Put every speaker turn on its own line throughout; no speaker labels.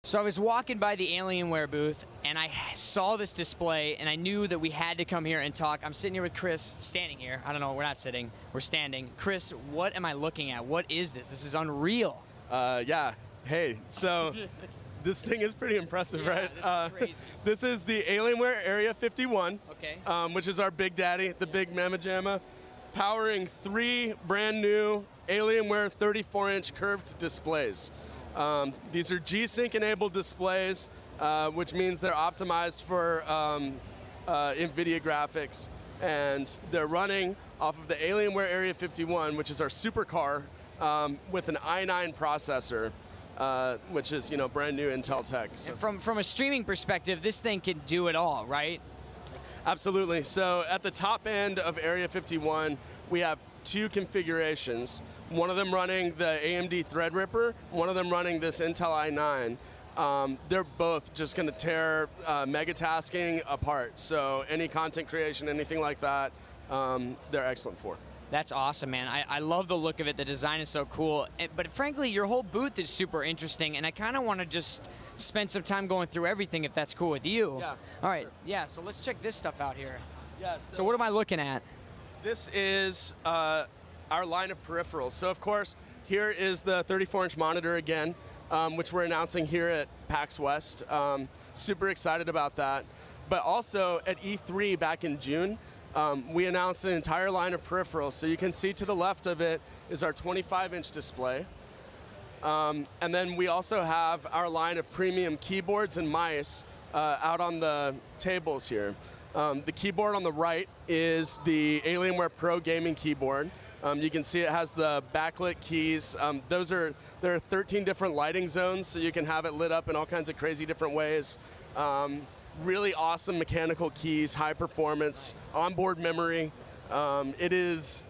So I was walking by the Alienware booth, and I saw this display, and I knew that we had to come here and talk. I'm sitting here with Chris, standing here. I don't know, we're not sitting, we're standing. Chris, what am I looking at? What is this? This is unreal.
Yeah, hey, so this thing is pretty impressive, right?
This is crazy.
This is the Alienware Area 51,
Okay.
Which is our big daddy, the big mamma jamma, powering 3 brand new Alienware 34-inch curved displays. These are G-Sync enabled displays, which means they're optimized for NVIDIA graphics, and they're running off of the Alienware Area 51, which is our supercar, with an i9 processor, which is brand new Intel tech. So.
From a streaming perspective, this thing can do it all, right?
Absolutely. So at the top end of Area 51, we have 2 configurations. One of them running the AMD Threadripper, one of them running this Intel i9. They're both just going to tear megatasking apart. So any content creation, anything like that, they're excellent for.
That's awesome, man. I love the look of it. The design is so cool. But frankly, your whole booth is super interesting, and I kind of want to just spend some time going through everything if that's cool with you.
Yeah.
All right.
Sure.
Yeah, so let's check this stuff out here.
Yeah,
So what am I looking at?
This is our line of peripherals. So of course, here is the 34-inch monitor again, which we're announcing here at PAX West. Super excited about that. But also at E3 back in June, we announced an entire line of peripherals. So you can see to the left of it is our 25-inch display. And then we also have our line of premium keyboards and mice out on the tables here. The keyboard on the right is the Alienware Pro gaming keyboard. You can see it has the backlit keys. There are 13 different lighting zones, so you can have it lit up in all kinds of crazy different ways. Really awesome mechanical keys, high performance, onboard memory. It is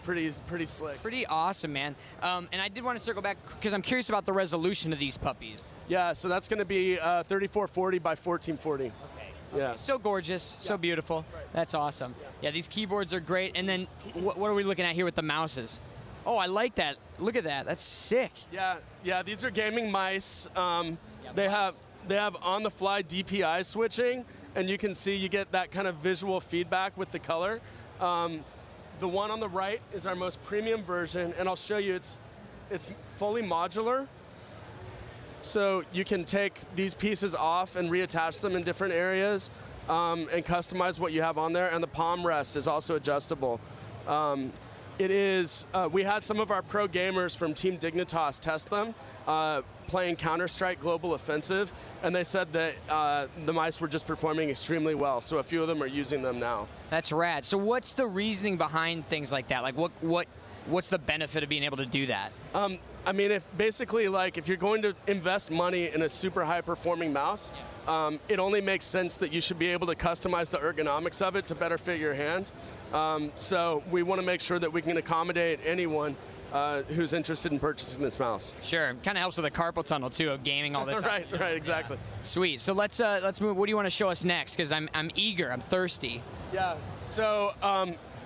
pretty slick.
Pretty awesome, man. And I did want to circle back because I'm curious about the resolution of these puppies.
Yeah, so that's going to be 3440 by 1440.
Okay.
Yeah.
So gorgeous, so beautiful.
Right.
That's awesome. Yeah, these keyboards are great. And then what are we looking at here with the mouses? Oh, I like that. Look at that. That's sick.
Yeah. These are gaming mice. They have on-the-fly DPI switching, and you can see you get that kind of visual feedback with the color. The one on the right is our most premium version, and I'll show you. It's fully modular. So you can take these pieces off and reattach them in different areas and customize what you have on there. And the palm rest is also adjustable. We had some of our pro gamers from Team Dignitas test them, playing Counter-Strike Global Offensive, and they said that the mice were just performing extremely well. So a few of them are using them now.
That's rad. So what's the reasoning behind things like that? Like what's the benefit of being able to do that?
I mean, if you're going to invest money in a super high-performing mouse, it only makes sense that you should be able to customize the ergonomics of it to better fit your hand. So we want to make sure that we can accommodate anyone who's interested in purchasing this mouse.
Sure, kind of helps with the carpal tunnel too of gaming all the time.
right, exactly.
Yeah. Sweet. So let's move. What do you want to show us next? Because I'm eager. I'm thirsty.
Yeah. So.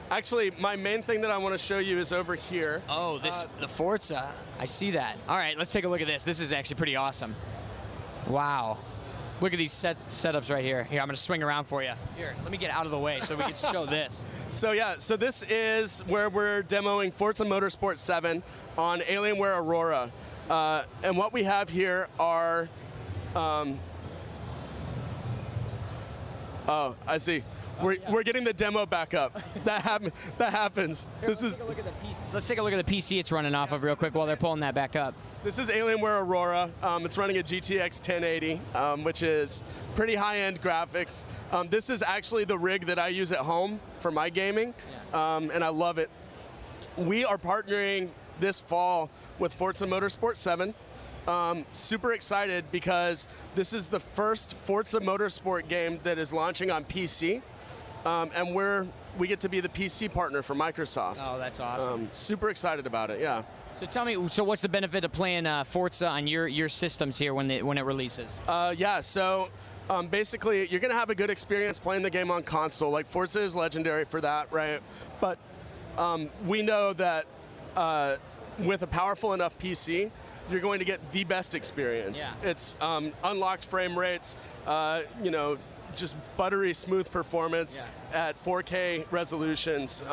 Actually, my main thing that I want to show you is over here.
Oh, the Forza. I see that. All right, let's take a look at this. This is actually pretty awesome. Wow. Look at these setups right here. Here, I'm going to swing around for you. Here, let me get out of the way so we can show this.
So yeah, so this is where we're demoing Forza Motorsport 7 on Alienware Aurora. And what we have here are... oh, I see. We're getting the demo back up. That happens.
Here, let's take a look at the PC it's running off of real quick while they're pulling that back up.
This is Alienware Aurora. It's running a GTX 1080, which is pretty high-end graphics. This is actually the rig that I use at home for my gaming, and I love it. We are partnering this fall with Forza Motorsport 7. Super excited because this is the first Forza Motorsport game that is launching on PC. And we get to be the PC partner for Microsoft.
Oh, that's awesome.
Super excited about it, yeah.
So tell me, so what's the benefit of playing Forza on your systems here when it releases?
Basically, you're going to have a good experience playing the game on console. Like, Forza is legendary for that, right? But we know that with a powerful enough PC, you're going to get the best experience.
Yeah.
It's unlocked frame rates, you know, just buttery smooth performance at 4K resolutions.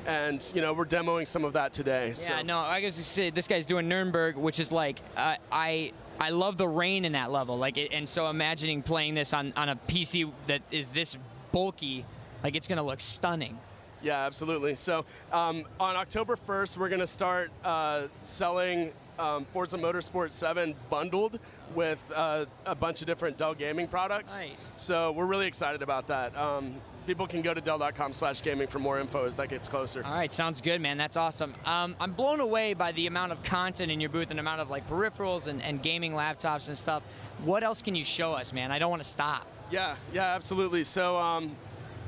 And you know, we're demoing some of that today.
Yeah,
so.
no, I guess you say this guy's doing Nuremberg, which is like I love the rain in that level. Like, and so imagining playing this on a PC that is this bulky, like it's gonna look stunning.
Yeah, absolutely. So on October 1st, we're going to start selling Forza Motorsport 7 bundled with a bunch of different Dell gaming products.
Nice.
So we're really excited about that. People can go to Dell.com/gaming for more info as that gets closer.
All right, sounds good, man. That's awesome. I'm blown away by the amount of content in your booth and the amount of like peripherals and gaming laptops and stuff. What else can you show us, man? I don't want to stop.
Yeah, absolutely. So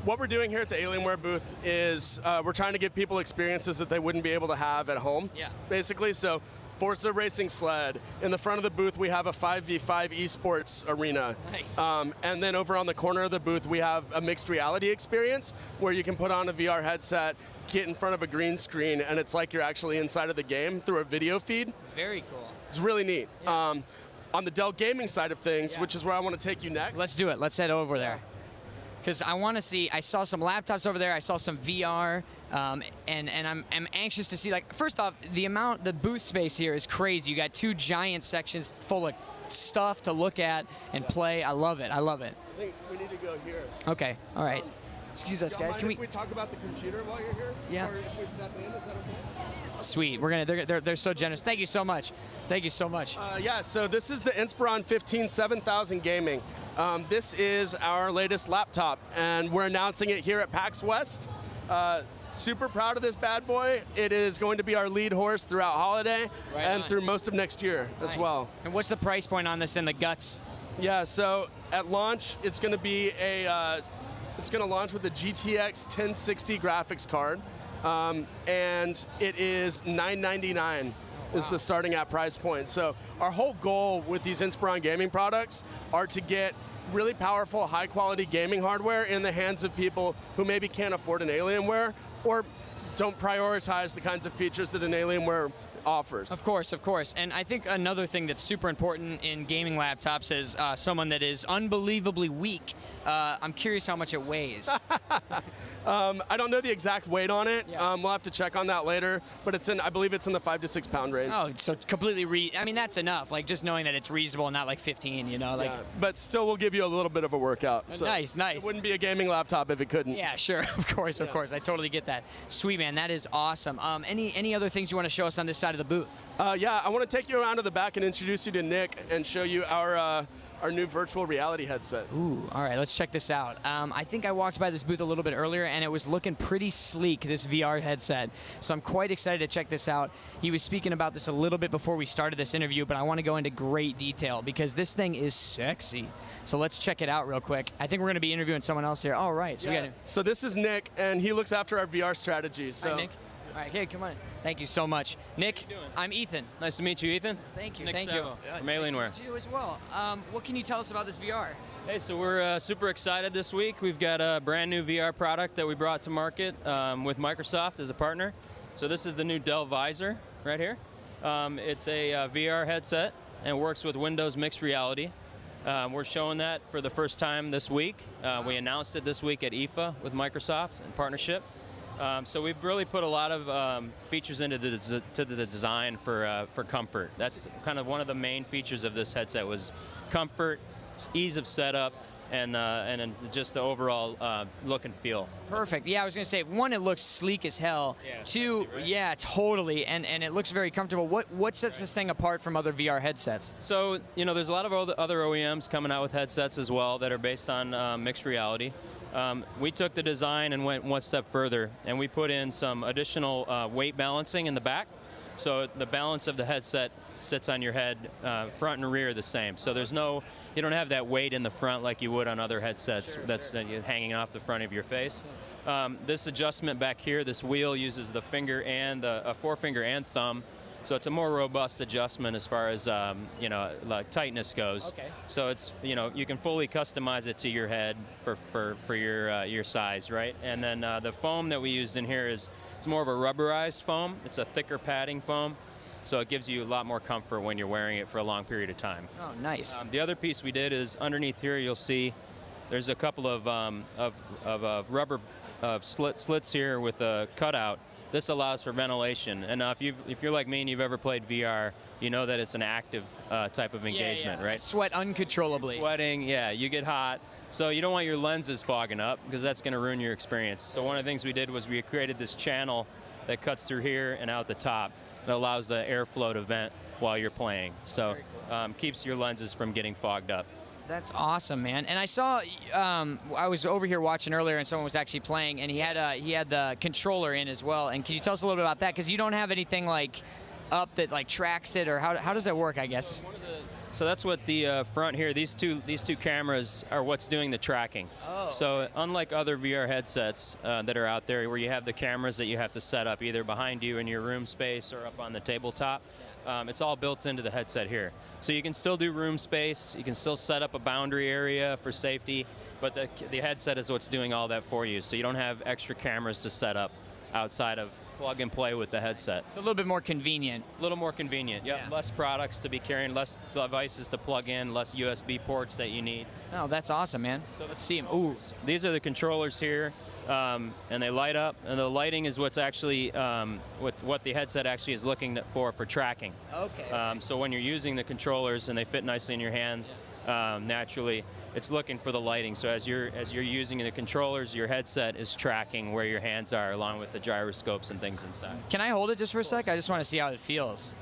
what we're doing here at the Alienware booth is we're trying to give people experiences that they wouldn't be able to have at home, basically. So Forza Racing Sled. In the front of the booth, we have a 5v5 esports arena.
Nice.
And then over on the corner of the booth, we have a mixed reality experience where you can put on a VR headset, get in front of a green screen, and it's like you're actually inside of the game through a video feed.
Very cool.
It's really neat.
Yeah.
On the Dell gaming side of things, which is where I want to take you next.
Let's do it. Let's head over there. Because I want to see, I saw some laptops over there, I saw some VR, and I'm anxious to see, like, first off, the booth space here is crazy. You got 2 giant sections full of stuff to look at and play. I love it. I love it.
I think we need to go here.
Okay. All right. Excuse us, guys. Can we
talk about the computer while you're here?
Yeah.
Or if we step in, is that okay?
Sweet. We're gonna. They're so generous. Thank you so much. Thank you so much.
Yeah. So this is the Inspiron 15 7000 Gaming. This is our latest laptop, and we're announcing it here at PAX West. Super proud of this bad boy. It is going to be our lead horse throughout holiday and through most of next year as well.
And what's the price point on this in the guts?
Yeah. So at launch, it's going to be it's going to launch with a GTX 1060 graphics card. And it is $999 is the starting at price point. So our whole goal with these Inspiron gaming products are to get really powerful, high quality gaming hardware in the hands of people who maybe can't afford an Alienware or don't prioritize the kinds of features that an Alienware offers.
Of course, of course. And I think another thing that's super important in gaming laptops is someone that is unbelievably weak. I'm curious how much it weighs.
I don't know the exact weight on it.
Yeah.
We'll have to check on that later, but I believe it's in the 5 to 6 pound range.
Oh, so completely I mean, that's enough. Like, just knowing that it's reasonable, not like 15, you know? Like,
yeah, but still we'll give you a little bit of a workout. So
nice.
It wouldn't be a gaming laptop if it couldn't.
Yeah, sure. Of course. I totally get that. Sweet, man. That is awesome. Any other things you want to show us on this side of the booth?
Yeah, I want to take you around to the back and introduce you to Nick and show you our new virtual reality headset.
Ooh, all right, let's check this out. I think I walked by this booth a little bit earlier, and it was looking pretty sleek, this VR headset. So I'm quite excited to check this out. He was speaking about this a little bit before we started this interview, but I want to go into great detail because this thing is sexy. So let's check it out real quick. I think we're going to be interviewing someone else here. All right, so
So this is Nick, and he looks after our VR strategy. So.
Hi, Nick. All right, hey, come on. Thank you so much. Nick, I'm Ethan.
Nice to meet you, Ethan.
Thank you,
Nick
thank
Savo
you.
from Alienware.
Nice to meet you as well. What can you tell us about this VR?
Hey, so we're super excited this week. We've got a brand new VR product that we brought to market with Microsoft as a partner. So this is the new Dell Visor right here. It's a VR headset and works with Windows Mixed Reality. We're showing that for the first time this week. We announced it this week at IFA with Microsoft in partnership. So we've really put a lot of features into the design for comfort. That's kind of one of the main features of this headset was comfort, ease of setup, and just the overall look and feel.
Perfect. Yeah, I was going to say, one, it looks sleek as hell.
Yeah,
two,
sexy, right?
Yeah, totally, and it looks very comfortable. What sets this thing apart from other VR headsets?
So, there's a lot of other OEMs coming out with headsets as well that are based on mixed reality. We took the design and went one step further, and we put in some additional weight balancing in the back. So the balance of the headset sits on your head, front and rear the same. So you don't have that weight in the front like you would on other headsets that's hanging off the front of your face. This adjustment back here, this wheel uses the finger and a forefinger and thumb. So it's a more robust adjustment as far as like tightness goes.
Okay.
So it's you can fully customize it to your head for your size, right? And then the foam that we used in here it's more of a rubberized foam. It's a thicker padding foam. so it gives you a lot more comfort when you're wearing it for a long period of time.
Oh, nice.
The other piece we did is underneath here you'll see there's a couple of rubber slits here with a cutout. This allows for ventilation, and if you're like me and you've ever played VR, you know that it's an active type of engagement, right?
Sweat uncontrollably.
You're sweating, yeah, you get hot. So you don't want your lenses fogging up because that's going to ruin your experience. So one of the things we did was we created this channel that cuts through here and out the top that allows the airflow to vent while you're playing. So keeps your lenses from getting fogged up.
That's awesome, man. And I saw, I was over here watching earlier, and someone was actually playing, and he had the controller in as well. And can you tell us a little bit about that? Because you don't have anything like up that like tracks it, or how does that work? I guess.
So that's what the front here. These two cameras are what's doing the tracking.
Oh.
So unlike other VR headsets that are out there, where you have the cameras that you have to set up either behind you in your room space or up on the tabletop, it's all built into the headset here. So you can still do room space. You can still set up a boundary area for safety, but the headset is what's doing all that for you. So you don't have extra cameras to set up outside of plug and play with the headset.
It's a little bit more convenient.
A little more convenient, yep. Yeah. Less products to be carrying, less devices to plug in, less USB ports that you need.
Oh, that's awesome, man. So let's see them. Ooh.
These are the controllers here, and they light up, and the lighting is what's actually, what the headset actually is looking for tracking.
Okay.
So when you're using the controllers and they fit nicely in your hand, naturally, it's looking for the lighting. So as you're using the controllers, your headset is tracking where your hands are, along with the gyroscopes and things inside.
Can I hold it just for a sec? I just want to see how it feels.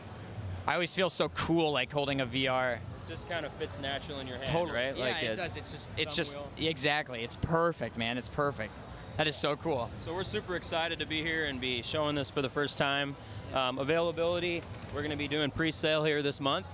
I always feel so cool, like holding a VR.
It just kind of fits natural in your hand,
Totally.
right?
Yeah,
like
it does. It's just exactly. It's perfect, man. It's perfect. That is so cool.
So we're super excited to be here and be showing this for the first time. Availability, we're going to be doing pre-sale here this month.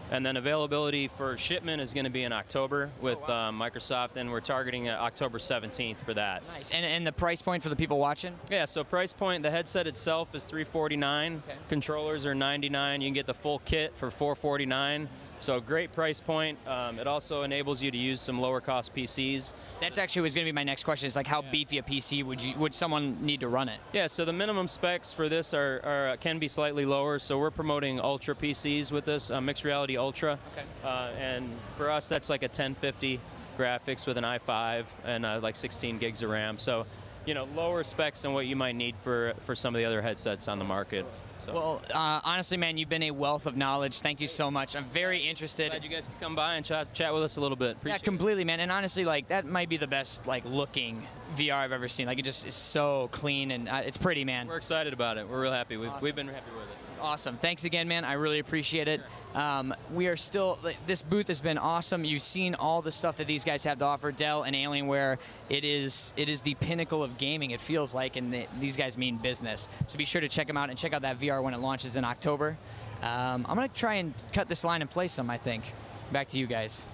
And then availability for shipment is going to be in October with Microsoft, and we're targeting October 17th for that.
Nice. And the price point for the people watching?
Yeah, so price point, the headset itself is $349. Okay. Controllers are $99. You can get the full kit for $449. So great price point. It also enables you to use some lower cost PCs.
That's actually was going to be my next question. Is like how beefy a PC would someone need to run it? Yeah,
so the minimum specs for this can be slightly lower. So we're promoting Ultra PCs with this, Mixed Reality Ultra. Okay. And for us, that's like a 1050 graphics with an i5 and like 16 gigs of RAM. So, you know, lower specs than what you might need for some of the other headsets on the market. So.
Well, honestly, man, you've been a wealth of knowledge. Thank you so much. I'm very interested.
Glad you guys could come by and chat with us a little bit. Appreciate
yeah, completely, man. And honestly, like that might be the best like looking VR I've ever seen. Like it just is so clean and it's pretty, man.
We're excited about it. We're real happy. We've been happy with it.
Awesome. Thanks again, man. I really appreciate it. We are still, this booth has been awesome. You've seen all the stuff that these guys have to offer, Dell and Alienware. It is the pinnacle of gaming, it feels like, and these guys mean business. So be sure to check them out and check out that VR when it launches in October. I'm going to try and cut this line and play some, I think. Back to you guys.